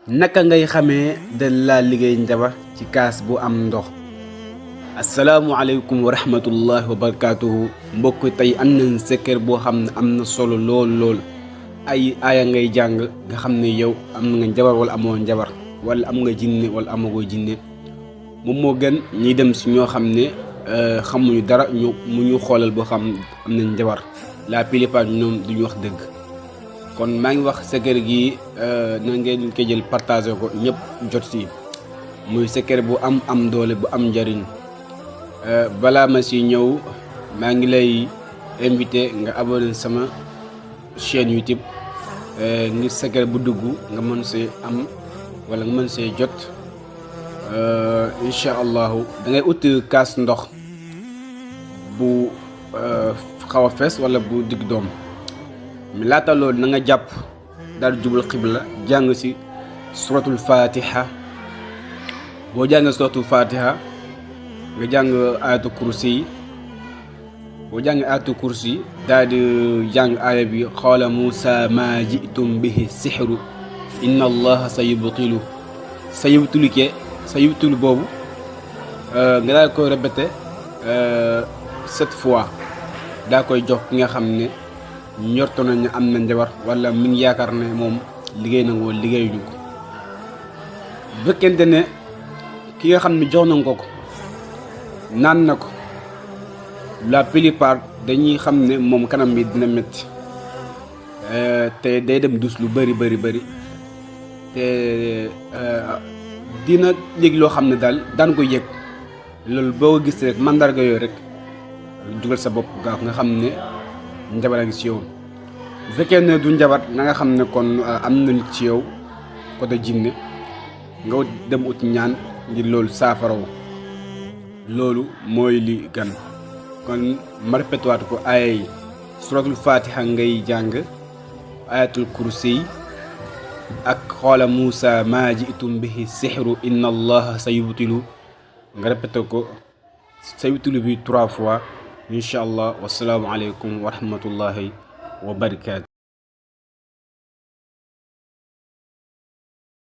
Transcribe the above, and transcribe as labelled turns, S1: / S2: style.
S1: naka ngay xamee dañ laa liggéey njaba ci kaas bu am ndox. asalaamualeykum wa rahmatullahi wa barakaatuhu mbokk tey am nañ secret boo xam ne am na solo lool ay aaya ngay jàng nga xam ne yow am nga njabar wala amoo njabar wala am nga jinne wala amagoo jinne moom moo gën ñiy dem si ñoo xam ne xamuñu dara mu ñu xoolal boo xam am nañ njabar la plupart ñoom duñu wax dëgg. kon maa ngi wax secret gi na ngeen ko jël partagé ko ñëpp jot si muy secret bu am doole bu am njariñ balaa ma si ñëw maa ngi lay invité nga abonné sama chaîne YouTube ngir secret bu dugg nga mën see am wala nga mën see jot incha allahu da ngay ut kaas ndox bu xaw a fees wala bu digg doom. mi laata loolu na nga jàpp daal jubal xibla jàng ci suratul fatiha boo jàng suratul fatiha nga jàng ayatu kursi boo jàng ayatu kursi daal di jàng aaya bi xaala Muusa maa jitum bihi sixru inna allaha sayubtulu boobu nga daal koy répété 7 fois daa koy jox ki nga xam ne ñorto nañu am na njabar wala mi ngi yaakaar ne moom liggéey na wala liggéeyuñu ko bu fekkente ne ki nga xam ne jox nañ ko naan na ko la plupart dañuy xam ne moom kanam bi dina métti te day dem dus lu bëri te dina yëg loo xam ne daal daan ko yëg loolu boo ko gis rek mandarga yooyu rek dugal sa bopp gaaw nga xam ne njabar a ngi ci yow. bu fekkee ne du njabar na nga xam ne kon am na nit ci yow côté jinne nga dem ut ñaan ngir loolu saafaraw loolu mooy li gan. kon ma répété waat ko aaya yi suratul fatiha ngay jàng ayatul kursi ak xoola Muusa maa jitum bihi sixru inna allaha sayubtilu nga répété ko sayubtilu bi 3 fois. incha allah wasalaamu aleykum wa rahmatullahi wa barakaatu.